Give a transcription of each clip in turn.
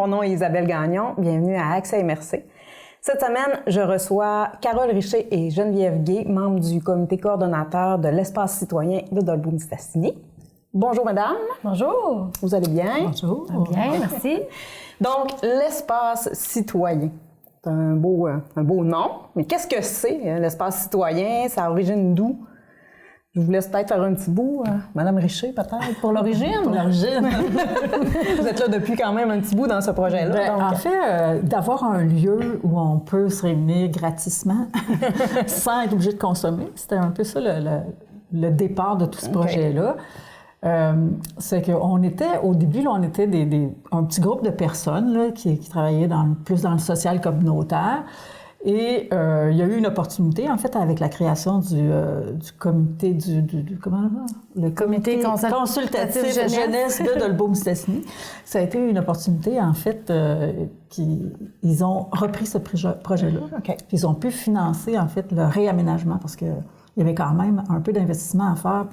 Mon nom est Isabelle Gagnon. Bienvenue à Accès MRC. Cette semaine, je reçois Carole Richer et Geneviève Gay, membres du comité coordonnateur de l'espace citoyen de Dolbeau-Mistassini. Bonjour, mesdames. Bonjour. Vous allez bien? Bonjour. Bien, merci. Donc, l'espace citoyen. C'est un beau nom. Mais qu'est-ce que c'est, l'espace citoyen? Ça origine d'où? Je vous laisse peut-être faire un petit bout. Madame Richer, peut-être, pour l'origine. Pour l'origine. Vous êtes là depuis quand même un petit bout dans ce projet-là. Ben, donc... En fait, d'avoir un lieu où on peut se réunir gratuitement sans être obligé de consommer, c'était un peu ça le départ de tout ce projet-là. C'est qu'on était, au début, là, on était un petit groupe de personnes là, qui travaillaient plus dans le social communautaire. Et il y a eu une opportunité, en fait, avec la création du comité le comité consultatif jeunesse de Dolbeau-Mistassini. Ça a été une opportunité, en fait, ils ont repris ce projet-là. Okay. Ils ont pu financer, en fait, le réaménagement parce qu'il y avait quand même un peu d'investissement à faire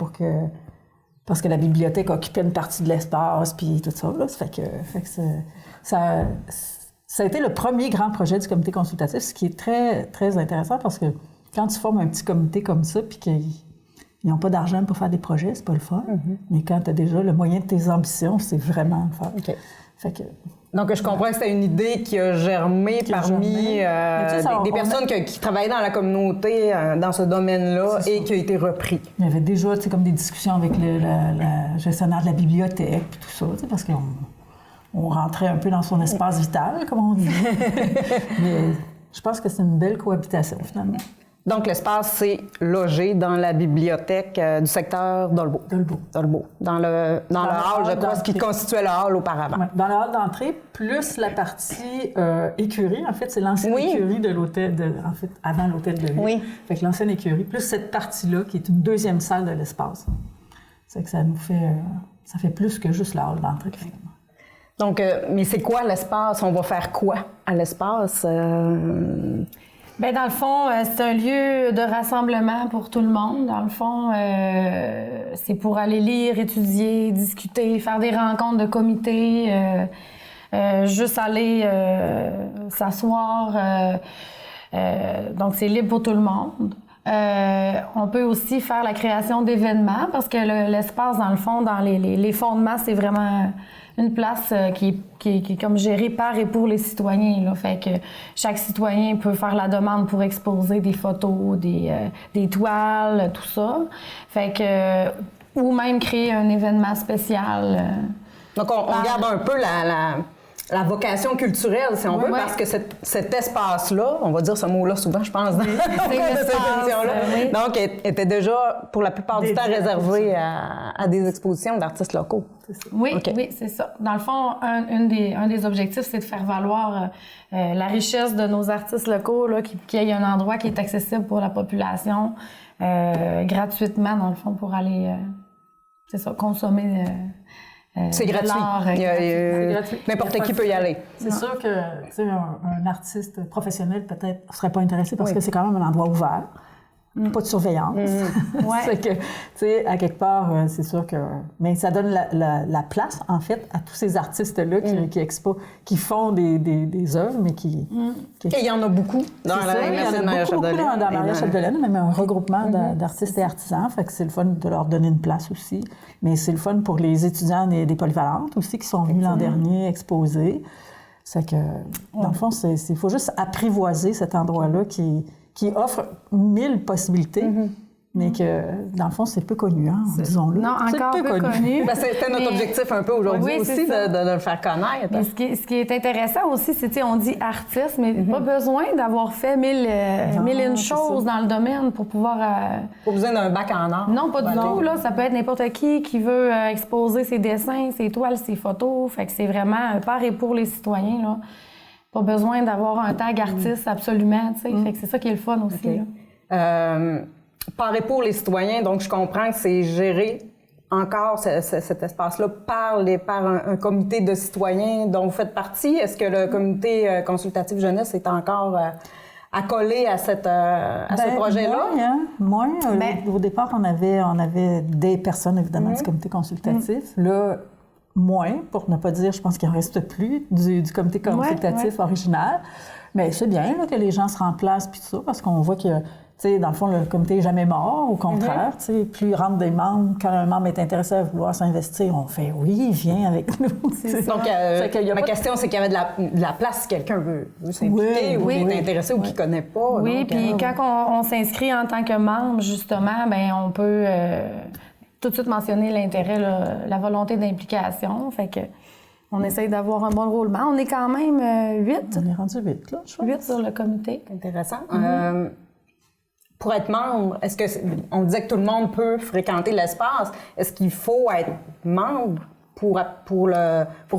parce que la bibliothèque occupait une partie de l'espace, puis tout ça. Là. Ça fait que ça a été le premier grand projet du comité consultatif, ce qui est très, très intéressant parce que quand tu formes un petit comité comme ça, puis qu'ils n'ont pas d'argent pour faire des projets, c'est pas le fun. Mm-hmm. Mais quand tu as déjà le moyen de tes ambitions, c'est vraiment le fun. Okay. Fait que, donc, je comprends que c'était une idée qui a germé parmi des personnes qui travaillaient dans la communauté, dans ce domaine-là, et qui a été repris. Il y avait déjà comme des discussions avec la gestionnaire de la bibliothèque, puis tout ça, parce qu'on rentrait un peu dans son espace vital, comme on dit. Mais je pense que c'est une belle cohabitation, finalement. Donc, l'espace, c'est logé dans la bibliothèque du secteur Dolbeau. Dans le hall, je crois, ce qui constituait le hall auparavant. Ouais, dans le hall d'entrée, plus la partie écurie. En fait, c'est l'ancienne écurie de l'hôtel, en fait, avant l'hôtel de ville. Oui. Fait que l'ancienne écurie, plus cette partie-là, qui est une deuxième salle de l'espace. C'est que ça nous fait... ça fait plus que juste le hall d'entrée, finalement. Donc, mais c'est quoi l'espace? On va faire quoi à l'espace? Bien, dans le fond, c'est un lieu de rassemblement pour tout le monde. Dans le fond, c'est pour aller lire, étudier, discuter, faire des rencontres de comité, juste aller s'asseoir. Donc, c'est libre pour tout le monde. On peut aussi faire la création d'événements parce que l'espace, dans le fond, dans les fondements, c'est vraiment une place qui est comme gérée par et pour les citoyens. Là. Fait que chaque citoyen peut faire la demande pour exposer des photos, des toiles, tout ça. Fait que, ou même créer un événement spécial. Donc, on garde un peu la vocation culturelle, si on veut, parce que cet espace-là, on va dire ce mot-là souvent, je pense, dans cette émission-là, donc était déjà, pour la plupart du temps, réservé à des expositions d'artistes locaux. Oui, c'est ça. Dans le fond, un des objectifs, c'est de faire valoir la richesse de nos artistes locaux, là, qu'il y ait un endroit qui est accessible pour la population, gratuitement, dans le fond, pour aller, consommer... c'est gratuit. N'importe qui peut y aller. C'est sûr que un artiste professionnel peut-être ne serait pas intéressé parce que c'est quand même un endroit ouvert, pas de surveillance. C'est que, tu sais, à quelque part, c'est sûr que... Mais ça donne la place, en fait, à tous ces artistes-là qui exposent, qui font des œuvres, mais qui... Et il y en a beaucoup dans la Maria-Chapdelaine, même un regroupement d'artistes et artisans, fait que c'est le fun de leur donner une place aussi. Mais c'est le fun pour les étudiants des polyvalentes aussi qui sont venus l'an dernier exposer. C'est que, dans le fond, il faut juste apprivoiser cet endroit-là qui offre 1000 possibilités, mais que, dans le fond, c'est peu connu, hein, disons-le. Non, encore peu connu. C'était notre objectif un peu aujourd'hui aussi, de le faire connaître. Mais ce qui est intéressant aussi, c'est, on dit artiste, mais pas besoin d'avoir fait mille et une choses dans le domaine pour pouvoir... Pas besoin d'un bac en art. Non, pas du tout. Là, ça peut être n'importe qui veut exposer ses dessins, ses toiles, ses photos. Fait que c'est vraiment par et pour les citoyens, là. Pas besoin d'avoir un tag artiste, absolument, tu sais. Fait que c'est ça qui est le fun aussi. Okay. Par et pour les citoyens, donc je comprends que c'est géré encore cet espace-là par un comité de citoyens dont vous faites partie. Est-ce que le comité consultatif jeunesse est encore accolé à ce projet-là? Moins. Au départ, on avait des personnes, évidemment, du comité consultatif. Là, moins, pour ne pas dire, je pense qu'il n'en reste plus, du comité consultatif original. Mais c'est bien là, que les gens se remplacent puis tout ça, parce qu'on voit que, tu sais, dans le fond, le comité n'est jamais mort. Au contraire, tu sais, plus il rentre des membres, quand un membre est intéressé à vouloir s'investir, on fait « oui, viens avec nous ». Donc, ma question, c'est qu'il y avait de la place si quelqu'un veut s'impliquer ou est intéressé ou qui ne connaît pas. Oui, puis quand on s'inscrit en tant que membre, justement, bien, on peut tout de suite mentionner l'intérêt, la volonté d'implication. Fait que on essaye d'avoir un bon roulement. On est quand même 8. On est rendu 8, là, je pense. 8 sur le comité. Intéressant. Pour être membre, est-ce que on disait que tout le monde peut fréquenter l'espace? Est-ce qu'il faut être membre pour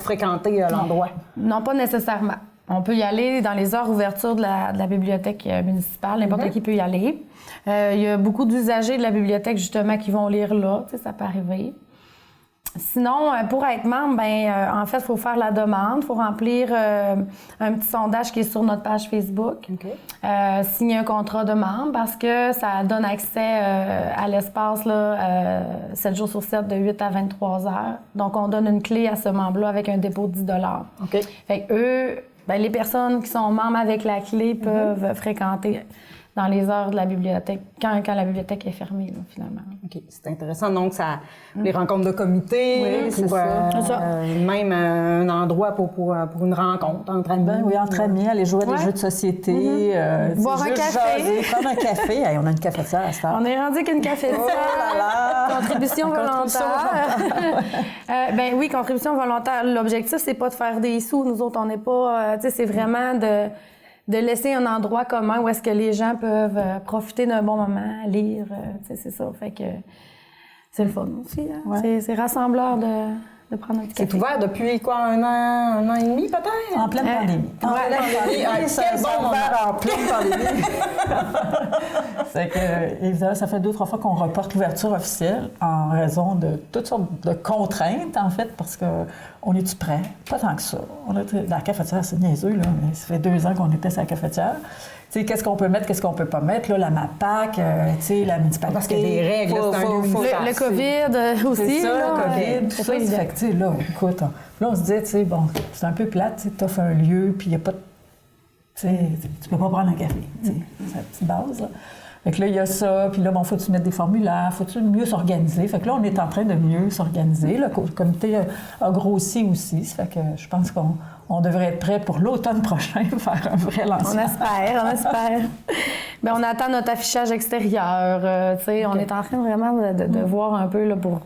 fréquenter l'endroit? Non, pas nécessairement. On peut y aller dans les heures d'ouverture de la bibliothèque municipale. N'importe qui peut y aller. Il y a beaucoup d'usagers de la bibliothèque, justement, qui vont lire là. Tu sais, ça peut arriver. Sinon, pour être membre, en fait, il faut faire la demande. Il faut remplir un petit sondage qui est sur notre page Facebook. Signer un contrat de membre parce que ça donne accès à l'espace 7 jours sur 7 de 8 à 23 heures. Donc, on donne une clé à ce membre-là avec un dépôt de 10 $. Fait que eux, les personnes qui sont membres avec la clé peuvent fréquenter dans les heures de la bibliothèque, quand la bibliothèque est fermée, là, finalement. OK, c'est intéressant. Donc, ça, les rencontres de comité, même un endroit pour une rencontre entre amis. Oui, entre amis, aller jouer à des jeux de société, boire un café. Jaser, prendre un café. Hey, on a une cafetière à ce temps. On est rendu qu'une cafetière. Contribution volontaire. Oui, contribution volontaire. L'objectif, c'est pas de faire des sous. Nous autres, on n'est pas... c'est vraiment de laisser un endroit commun où est-ce que les gens peuvent profiter d'un bon moment, lire, c'est ça. Fait que c'est le fun aussi. Hein? C'est rassembleur de prendre un petit café. C'est ouvert depuis quoi, un an et demi peut-être? En pleine pandémie. En pleine pandémie. Quel bon moment! En pleine pandémie. C'est que, évidemment, ça fait 2 ou 3 fois qu'on reporte l'ouverture officielle en raison de toutes sortes de contraintes, en fait, parce qu'on est-tu prêt? Pas tant que ça. La cafetière, c'est niaiseux, là, mais ça fait 2 ans qu'on était sur la cafetière. Tu sais, qu'est-ce qu'on peut mettre, qu'est-ce qu'on peut pas mettre, là, la MAPAC, tu sais, la municipalité. Parce qu'il y a des règles, le COVID aussi. C'est ça, là, le COVID, tout ça. Fait que, tu sais, là, écoute, là, on se disait, tu sais, bon, c'est un peu plate, tu offres un lieu, puis il n'y a pas de... Tu sais, tu peux pas prendre un café, tu sais, c'est la petite base, là. Fait que là, il y a ça, puis là, bon, faut-tu mettre des formulaires, faut-tu mieux s'organiser. Fait que là, on est en train de mieux s'organiser. Le comité a grossi aussi. Ça fait que je pense qu'on devrait être prêt pour l'automne prochain faire un vrai lancement. On espère. Bien, on attend notre affichage extérieur. Tu sais, on est en train vraiment de voir un peu là, pour...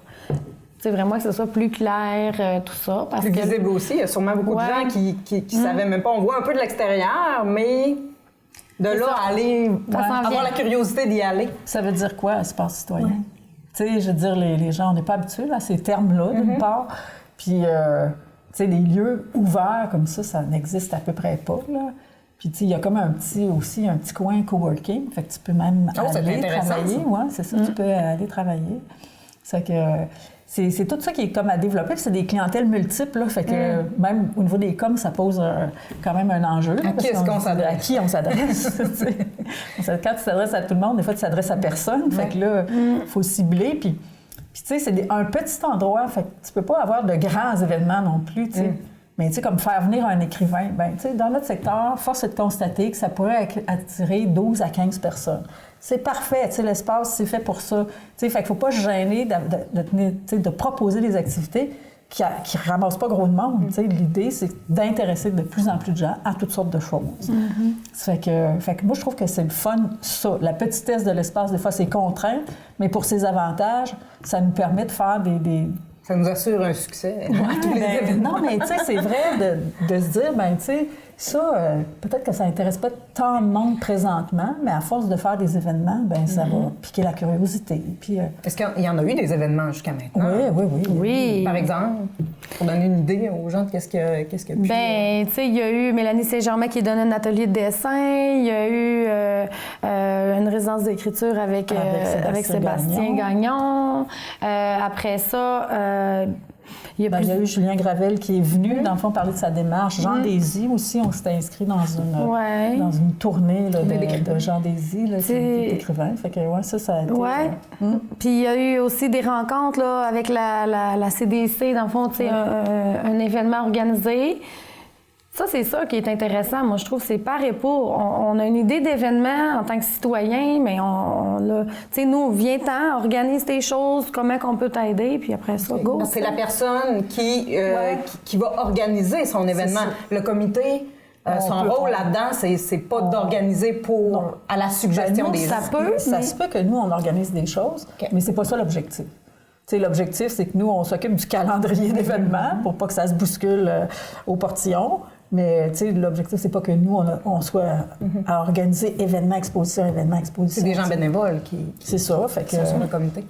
C'est vraiment que ce soit plus clair, tout ça. Parce plus visible aussi. Il y a sûrement beaucoup de gens qui savaient même pas. On voit un peu de l'extérieur, mais de là à aller avoir la curiosité d'y aller. Ça veut dire quoi, espace citoyen? Tu sais, je veux dire, les gens, on n'est pas habitués à ces termes-là, d'une part. Puis, tu sais, des lieux ouverts comme ça n'existe à peu près pas, là. Puis, tu sais, il y a comme un petit coin coworking. Fait que tu peux même aller travailler. Oui, c'est ça, tu peux aller travailler. C'est que... C'est tout ça qui est comme à développer, puis c'est des clientèles multiples, là, fait que même au niveau des coms, ça pose quand même un enjeu. À qui est-ce qu'on s'adresse? À qui on s'adresse? Quand tu s'adresses à tout le monde, des fois, tu t'adresses à personne, fait que là, il faut cibler, puis tu sais, c'est un petit endroit, fait que tu peux pas avoir de grands événements non plus, tu sais. Mais tu sais, comme faire venir un écrivain, bien, tu sais, dans notre secteur, force est de constater que ça pourrait attirer 12 à 15 personnes. C'est parfait, tu sais, l'espace, c'est fait pour ça. Tu sais, fait qu'il faut pas se gêner de proposer des activités qui ramassent pas gros de monde. Tu sais, l'idée, c'est d'intéresser de plus en plus de gens à toutes sortes de choses. Fait que moi, je trouve que c'est le fun, ça. La petitesse de l'espace, des fois, c'est contraint, mais pour ses avantages, ça nous permet de faire des... Ça nous assure un succès. Non, mais tu sais, c'est vrai de se dire, ben tu sais, ça, peut-être que ça n'intéresse pas tant de monde présentement, mais à force de faire des événements, ben ça va piquer la curiosité. Puis, est-ce qu'il y en a eu des événements jusqu'à maintenant? Oui. Par exemple, pour donner une idée aux gens de qu'est-ce qu'il y a pu... Bien, tu sais, il y a eu Mélanie Saint-Germain qui donne un atelier de dessin. Il y a eu une résidence d'écriture avec Sébastien Gagnon. Après ça... Il y a eu Julien Gravel qui est venu, dans le fond, parler de sa démarche. Jean Désy aussi, on s'était inscrit dans une tournée là, de Jean Désy, là, qui est écrivain. Fait que, ça a été... Puis il y a eu aussi des rencontres là, avec la CDC, dans le fond, un événement organisé. Ça, c'est ça qui est intéressant. Moi, je trouve que c'est par et pour. On a une idée d'événement en tant que citoyen, mais nous, viens-t'en, organise tes choses, comment qu'on peut t'aider, puis après ça, go. C'est la personne qui va organiser son événement. Le comité, son rôle là-dedans, c'est pas d'organiser à la suggestion des gens. Ça se peut que nous, on organise des choses, mais c'est pas ça l'objectif. L'objectif, c'est que nous, on s'occupe du calendrier d'événements pour pas que ça se bouscule au portillon. Mais l'objectif, c'est pas que nous, on soit à organiser événement, exposition. C'est des gens bénévoles qui... C'est ça. Fait que, sur le comité,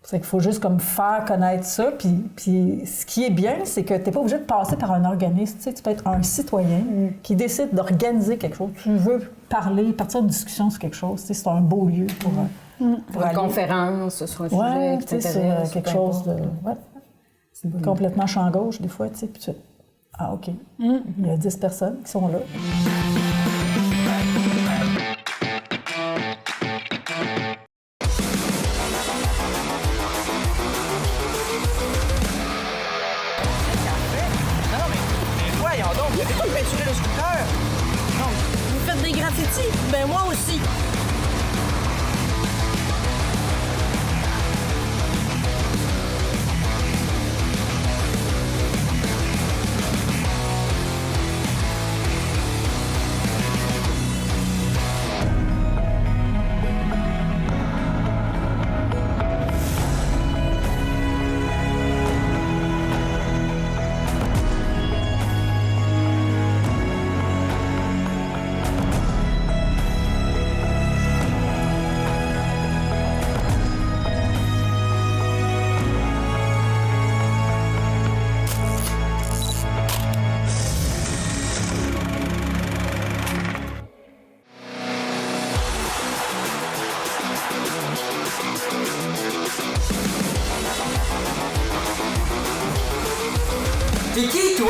C'est qu'il faut juste comme faire connaître ça. Puis ce qui est bien, c'est que tu n'es pas obligé de passer par un organisme. Tu peux être un citoyen qui décide d'organiser quelque chose. Tu veux parler, partir d'une discussion sur quelque chose. C'est un beau lieu pour une conférence sur un sujet qui t'intéresse. C'est quelque chose de complètement champ gauche, des fois. Puis tu... Ah, OK. Il y a 10 personnes qui sont là. Vous faites des graffitis? Ben moi aussi. T'es qui, toi?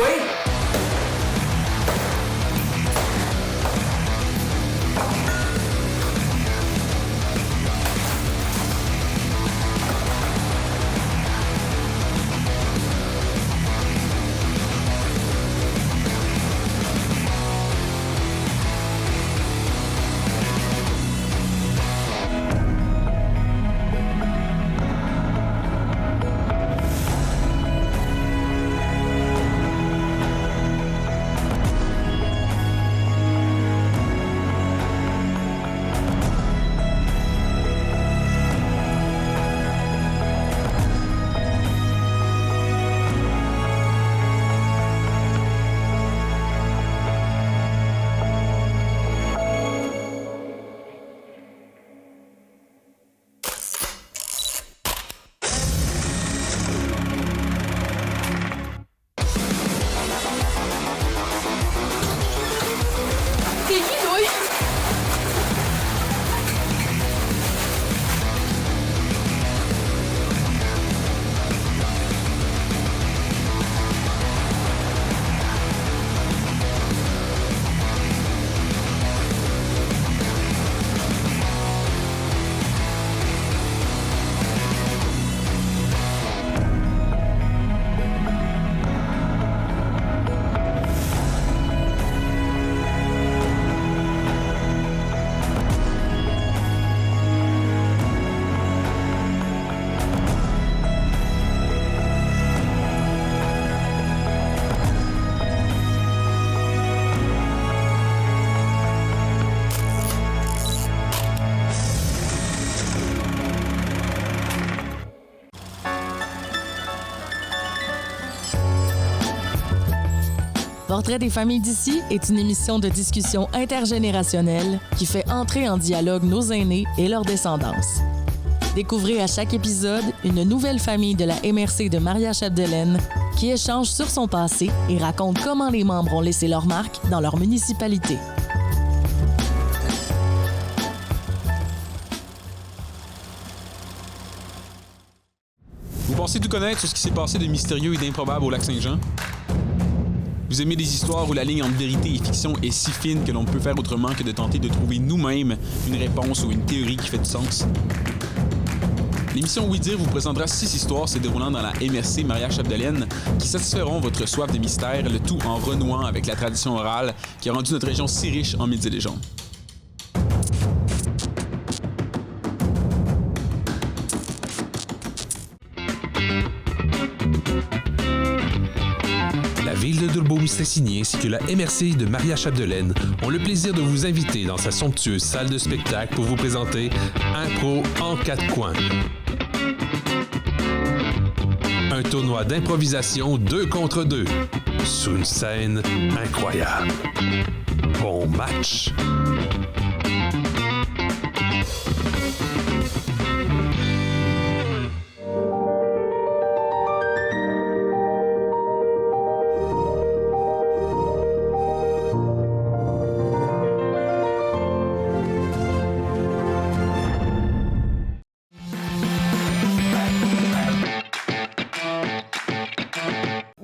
Portrait des familles d'ici est une émission de discussion intergénérationnelle qui fait entrer en dialogue nos aînés et leur descendance. Découvrez à chaque épisode une nouvelle famille de la MRC de Maria-Chapdelaine qui échange sur son passé et raconte comment les membres ont laissé leur marque dans leur municipalité. Vous pensez tout connaître sur ce qui s'est passé de mystérieux et d'improbable au Lac-Saint-Jean? Vous aimez des histoires où la ligne entre vérité et fiction est si fine que l'on ne peut faire autrement que de tenter de trouver nous-mêmes une réponse ou une théorie qui fait du sens? L'émission Oui Dire vous présentera 6 histoires se déroulant dans la MRC Maria-Chapdelaine qui satisferont votre soif de mystère, le tout en renouant avec la tradition orale qui a rendu notre région si riche en mythes et légendes. La ville de Durbeau-Mistassini ainsi que la MRC de Maria-Chapdelaine ont le plaisir de vous inviter dans sa somptueuse salle de spectacle pour vous présenter Impro en 4 coins. Un tournoi d'improvisation 2 contre 2 sur une scène incroyable. Bon match!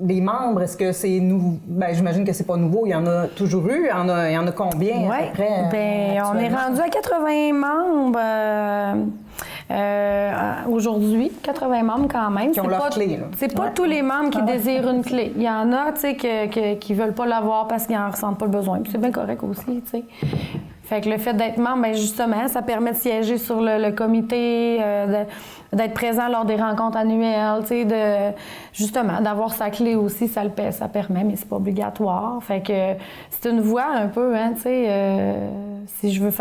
Les membres, est-ce que c'est nouveau? Ben, j'imagine que c'est pas nouveau. Il y en a toujours eu. Il y en a combien? Oui. À peu près, On est rendu à 80 membres aujourd'hui. 80 membres quand même. Qui ont leur clé. Là. C'est pas tous les membres qui désirent une clé. Il y en a, tu sais, qui veulent pas l'avoir parce qu'ils en ressentent pas le besoin. Puis c'est bien correct aussi, tu sais. Fait que le fait d'être membre, bien justement, ça permet de siéger sur le comité, d'être présent lors des rencontres annuelles, tu sais, justement, d'avoir sa clé aussi, ça permet, mais c'est pas obligatoire. Fait que c'est une voie un peu, hein, tu sais, si je veux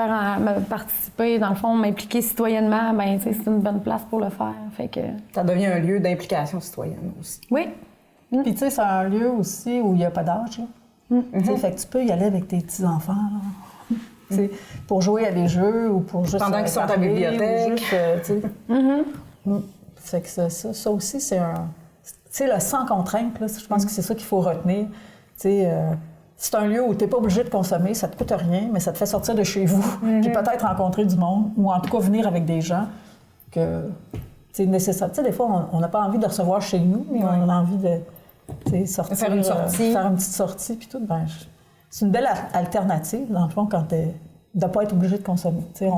participer, dans le fond, m'impliquer citoyennement, bien, tu sais, c'est une bonne place pour le faire. Fait que... Ça devient un lieu d'implication citoyenne aussi. Oui. Puis tu sais, c'est un lieu aussi où il n'y a pas d'âge, là. Tu sais, fait que tu peux y aller avec tes petits-enfants, là. Pour jouer à des jeux ou pour juste... Pendant qu'ils sont à la bibliothèque. Fait que ça aussi, c'est un... Tu sais, le sans contrainte, là, je pense que c'est ça qu'il faut retenir. C'est un lieu où tu n'es pas obligé de consommer, ça ne te coûte rien, mais ça te fait sortir de chez vous, puis peut-être rencontrer du monde, ou en tout cas venir avec des gens que c'est nécessaire. Tu sais, des fois, on n'a pas envie de recevoir chez nous, mais on a envie de sortir, faire une sortie. Faire une petite sortie, puis tout. Ben, c'est une belle alternative, dans le fond, quand de ne pas être obligé de consommer. Tu sais,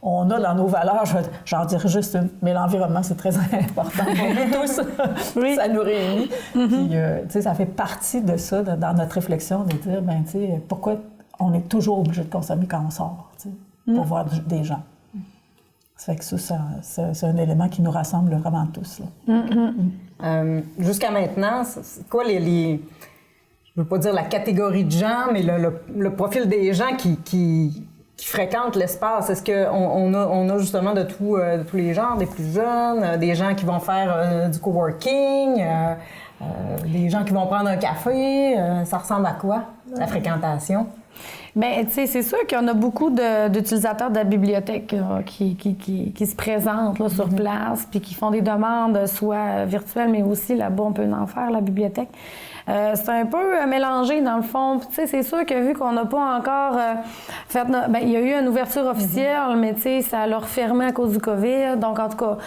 on a dans nos valeurs, j'en dirais juste une, mais l'environnement, c'est très important pour nous tous. Oui. Ça nous réunit. Puis, tu sais, ça fait partie de ça, dans notre réflexion, de dire, ben, tu sais, pourquoi on est toujours obligé de consommer quand on sort, tu sais, pour voir des gens. Ça fait que ça, c'est un élément qui nous rassemble vraiment tous. Jusqu'à maintenant, c'est quoi les je veux pas dire la catégorie de gens, mais le profil des gens qui fréquentent l'espace? Est-ce qu'on a justement de tous les genres, des plus jeunes, des gens qui vont faire du coworking, des gens qui vont prendre un café? Ça ressemble à quoi, la fréquentation? Bien, tu sais, c'est sûr qu'on a beaucoup d'utilisateurs de la bibliothèque qui se présentent là, sur place puis qui font des demandes, soit virtuelles, mais aussi là-bas, on peut en faire, la bibliothèque. C'est un peu mélangé, dans le fond. Tu sais, c'est sûr que vu qu'on n'a pas encore fait... Bien, il y a eu une ouverture officielle, mais tu sais, ça l'a refermé à cause du COVID. Donc, en tout cas,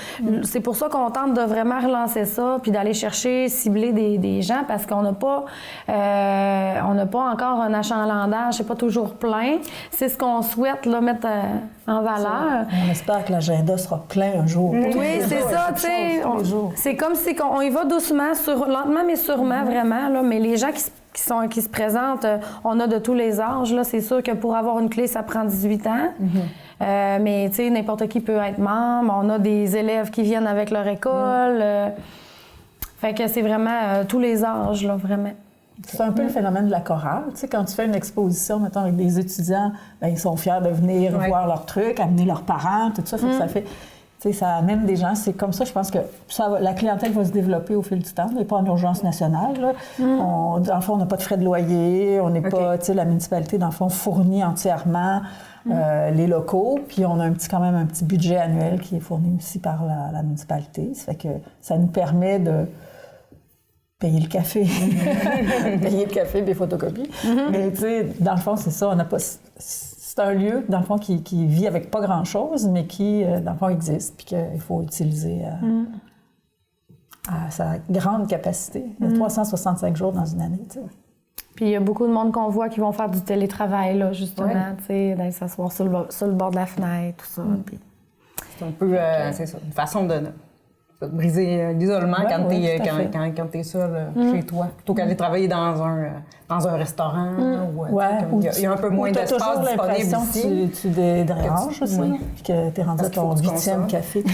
c'est pour ça qu'on tente de vraiment relancer ça puis d'aller chercher, cibler des gens parce qu'on n'a pas encore un achalandage, c'est pas toujours plein. C'est ce qu'on souhaite là, mettre en valeur. On espère que l'agenda sera plein un jour. Oui, c'est ça, tu sais. C'est comme si on y va doucement, lentement mais sûrement, vraiment. Là, mais les gens qui se présentent, on a de tous les âges. Là, c'est sûr que pour avoir une clé, ça prend 18 ans. Mais tu sais, n'importe qui peut être membre. On a des élèves qui viennent avec leur école. Fait que c'est vraiment tous les âges, là, vraiment. C'est un peu le phénomène de la chorale. Tu sais, quand tu fais une exposition, mettons, avec des étudiants, bien, ils sont fiers de venir voir leurs trucs, amener leurs parents, tout ça. Fait que ça fait... Tu sais, ça amène des gens. C'est comme ça, je pense que la clientèle va se développer au fil du temps. On n'est pas en urgence nationale. Là. Dans le fond, on n'a pas de frais de loyer. On n'est pas... Tu sais, la municipalité, dans le fond, fournit entièrement les locaux. Puis on a quand même un petit budget annuel qui est fourni aussi par la municipalité. Ça fait que ça nous permet de payer le café. Payer le café, des photocopies. Mais tu sais, dans le fond, c'est ça. On n'a pas... C'est un lieu, dans le fond, qui vit avec pas grand-chose, mais qui, dans le fond, existe, puis qu'il faut utiliser à sa grande capacité. Il y a 365 jours dans une année, tu sais. Puis il y a beaucoup de monde qu'on voit qui vont faire du télétravail, là, justement, tu sais, d'aller s'asseoir sur le bord de la fenêtre, tout ça. Puis... C'est un peu, c'est ça, une façon de briser l'isolement quand t'es seul chez toi, plutôt qu'aller travailler dans un restaurant. Il y a un peu moins d'espace disponible ici. Tu déranges aussi, puis que t'es rendu à ton 8e café.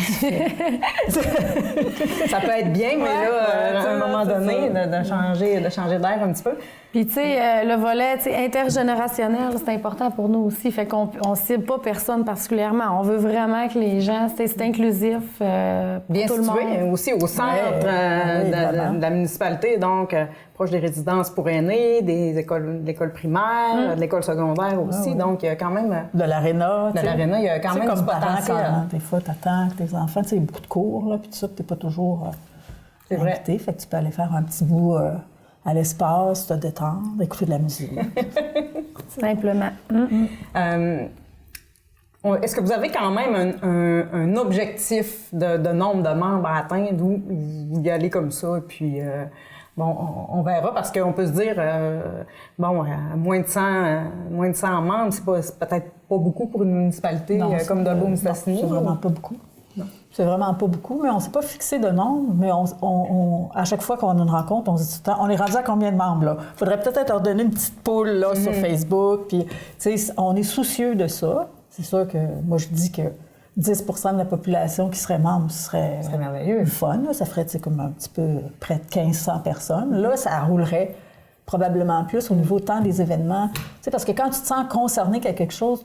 Ça peut être bien, mais là, à un moment donné, de changer d'air un petit peu. Puis, tu sais, le volet intergénérationnel, c'est important pour nous aussi. Fait qu'on ne cible pas personne particulièrement. On veut vraiment que les gens, c'est inclusif pour tout le monde. Aussi au centre de la municipalité, donc proche des résidences pour aînés, de l'école primaire, de l'école secondaire aussi. Donc, il y a quand même... De l'aréna. De l'aréna, il y a quand même du potentiel. Des fois, tu attends que tes enfants, tu sais, il y a beaucoup de cours, là, puis tout ça, tu n'es pas toujours invité. Fait que tu peux aller faire un petit bout... à l'espace, te détendre, écouter de la musique. Simplement. Est-ce que vous avez quand même un objectif de nombre de membres à atteindre ou vous y allez comme ça, puis on verra, parce qu'on peut se dire, moins de 100 membres, c'est peut-être pas beaucoup pour une municipalité comme Dolbeau-Mistassini. C'est vraiment pas beaucoup. Non. C'est vraiment pas beaucoup, mais on ne s'est pas fixé de nombre. Mais à chaque fois qu'on a une rencontre, on se dit tout le temps, on est rendu à combien de membres, là? Il faudrait peut-être leur donner une petite poule, là, sur Facebook. Puis, tu sais, on est soucieux de ça. C'est sûr que moi, je dis que 10 % de la population qui serait membre, ce serait merveilleux. Fun, là. Ça ferait, tu sais, comme un petit peu près de 1500 personnes. Là, ça roulerait probablement plus au niveau tant des événements. Tu sais, parce que quand tu te sens concerné par quelque chose,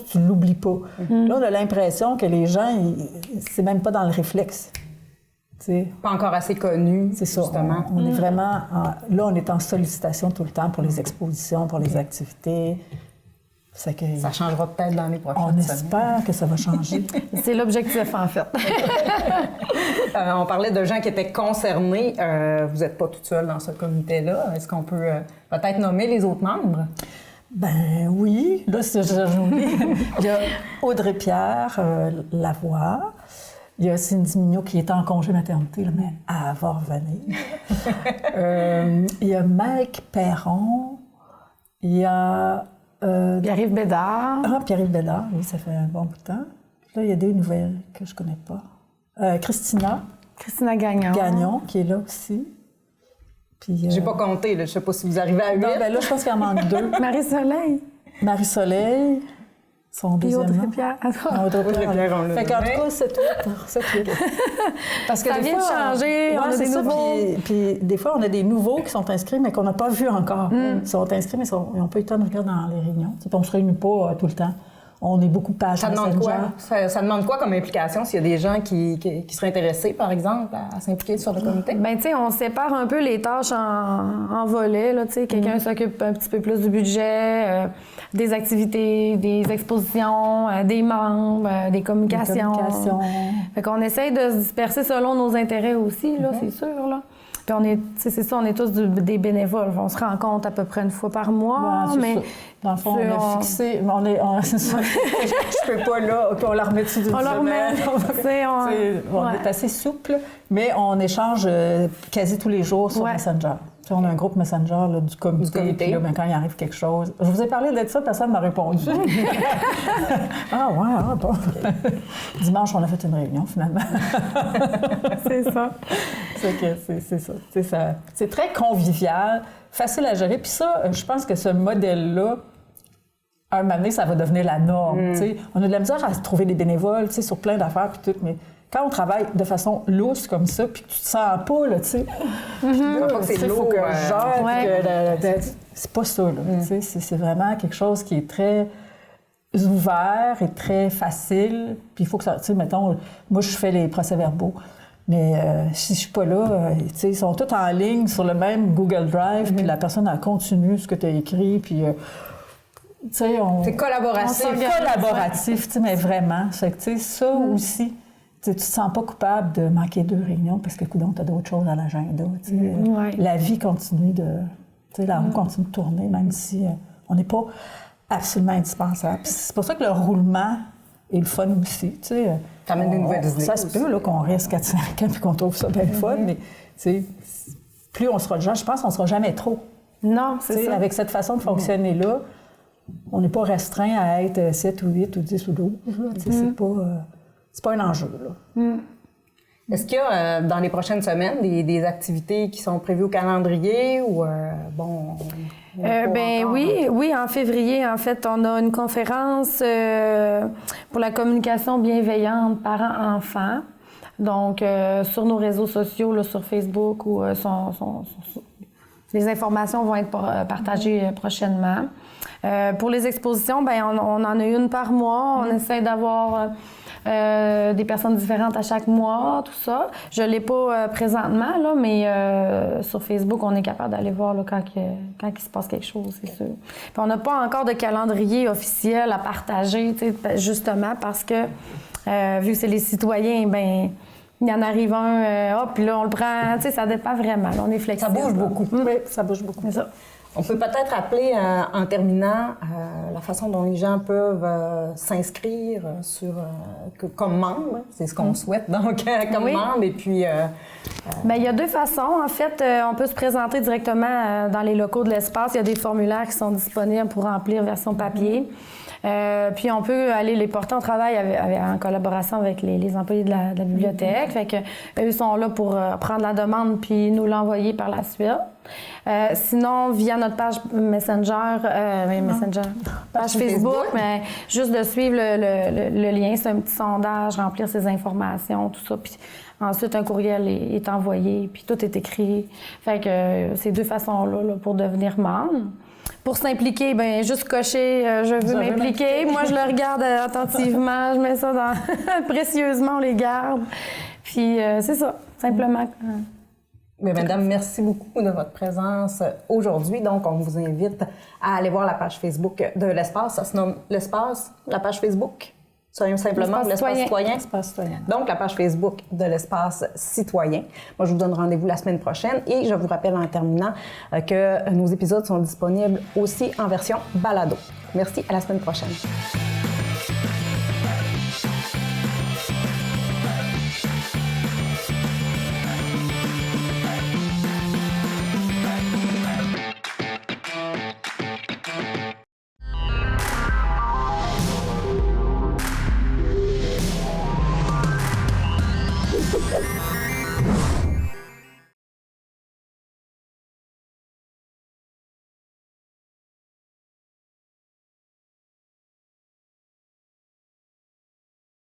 tu ne l'oublies pas. Là, on a l'impression que les gens, c'est même pas dans le réflexe. T'sais. Pas encore assez connu, c'est ça, justement. On est vraiment... là, on est en sollicitation tout le temps pour les expositions, pour les activités. Ça changera peut-être dans les prochaines semaines. On espère que ça va changer. C'est l'objectif, en fait. On parlait de gens qui étaient concernés. Vous n'êtes pas toute seule dans ce comité-là. Est-ce qu'on peut peut-être nommer les autres membres? Ben oui. Là, c'est aujourd'hui. Il y a Audrey-Pierre Lavoie. Il y a Cindy Mignot qui est en congé maternité, là, mais elle va revenir. Il y a Mike Perron. Il y a... Pierre-Yves Bédard. Pierre-Yves Bédard, oui, ça fait un bon bout de temps. Là, il y a des nouvelles que je connais pas. Christina Gagnon, qui est là aussi. Puis, j'ai pas compté, là. Je sais pas si vous arrivez à 8. Non, ben là, je pense qu'il en manque 2. Marie-Soleil, son deuxième nom. Audrey-Pierre. Audrey-Pierre, on l'a. Fait qu'en tout cas, c'est tout. Parce que ça vient de changer, on a des nouveaux. Puis des fois, on a des nouveaux qui sont inscrits, mais qu'on n'a pas vus encore. Ils sont inscrits, mais ils n'ont pas eu le temps de regarder dans les réunions. Puis on ne se réunit pas tout le temps. On est beaucoup pages. Ça demande quoi? Ça demande quoi comme implication s'il y a des gens qui seraient intéressés, par exemple, à s'impliquer sur le comité? Bien, tu sais, on sépare un peu les tâches en volets, là, tu sais. Quelqu'un s'occupe un petit peu plus du budget, des activités, des expositions, des membres, des communications. Fait qu'on essaye de se disperser selon nos intérêts aussi, là, c'est sûr, là. Puis c'est ça, on est tous des bénévoles. On se rencontre à peu près une fois par mois, mais... Dans le fond, on a fixé... c'est ça. Je peux pas, là, on la remet dessus d'une semaine. On est assez souple, mais on échange quasi tous les jours sur Messenger. T'sais, on a un groupe Messenger là, du comité. Puis là, ben, quand il arrive quelque chose... Je vous ai parlé de ça, personne ne m'a répondu. Bon. Dimanche, on a fait une réunion, finalement. C'est ça. C'est ça. C'est très convivial, facile à gérer. Puis ça, je pense que ce modèle-là, un moment donné, ça va devenir la norme. On a de la misère à trouver des bénévoles sur plein d'affaires puis tout, mais quand on travaille de façon lousse comme ça, puis que tu te sens pas, là, tu sais, c'est lourd, que c'est pas ça, là. C'est vraiment quelque chose qui est très ouvert et très facile. Puis il faut que ça, tu sais, mettons, moi, je fais les procès-verbaux. Mais si je suis pas là, tu sais, ils sont tous en ligne sur le même Google Drive, puis la personne, elle continue ce que tu as écrit, puis... tu sais, c'est collaboratif. C'est collaboratif, tu sais, mais vraiment. Fait que, tu sais, ça aussi... Tu ne te sens pas coupable de manquer 2 réunions parce que, coudonc, tu as d'autres choses à l'agenda. La vie continue la roue continue de tourner, même si on n'est pas absolument indispensable. C'est pour ça que le roulement et le fun aussi, tu sais. T'amènes des nouvelles idées. Ça se peut là, qu'on reste 4-5 ans et qu'on trouve ça bien fun, mais tu sais, plus on sera de gens, je pense qu'on ne sera jamais trop. Non, c'est ça. Avec cette façon de fonctionner-là, on n'est pas restreint à être 7 ou 8 ou 10 ou 12. C'est pas un enjeu. Là. Est-ce qu'il y a, dans les prochaines semaines, des activités qui sont prévues au calendrier ou, oui, en février, en fait, on a une conférence pour la communication bienveillante parents-enfants. Donc, sur nos réseaux sociaux, là, sur Facebook, où les informations vont être partagées prochainement. Pour les expositions, on en a une par mois. On essaie d'avoir des personnes différentes à chaque mois, tout ça. Je ne l'ai pas présentement, là, mais sur Facebook, on est capable d'aller voir là, quand il se passe quelque chose, c'est sûr. Puis on n'a pas encore de calendrier officiel à partager, justement parce que, vu que c'est les citoyens, il y en arrive un, puis là, on le prend, ça dépend vraiment. Là, on est flexible. Ça bouge beaucoup. Oui, ça bouge beaucoup. C'est ça. On peut peut-être appeler, en terminant, la façon dont les gens peuvent s'inscrire comme membre. C'est ce qu'on souhaite, donc, comme membre. Et puis... il y a deux façons. En fait, on peut se présenter directement dans les locaux de l'espace. Il y a des formulaires qui sont disponibles pour remplir version papier. Puis on peut aller les porter. On travaille en collaboration avec les employés de la bibliothèque. Fait que eux sont là pour prendre la demande puis nous l'envoyer par la suite. Sinon, via notre page page Facebook, mais juste de suivre le lien, c'est un petit sondage, remplir ses informations, tout ça. Puis ensuite, un courriel est envoyé, puis tout est écrit. Fait que ces deux façons-là pour devenir membre. Pour s'impliquer, juste cocher « je veux m'impliquer ». Moi, je le regarde attentivement, je mets ça dans... précieusement, on les garde. Puis c'est ça, simplement. Mais Madame, merci beaucoup de votre présence aujourd'hui. Donc, on vous invite à aller voir la page Facebook de l'Espace. Ça se nomme l'Espace, la page Facebook. Simplement l'Espace citoyen. Donc, la page Facebook de l'Espace citoyen. Moi, je vous donne rendez-vous la semaine prochaine et je vous rappelle en terminant que nos épisodes sont disponibles aussi en version balado. Merci, à la semaine prochaine.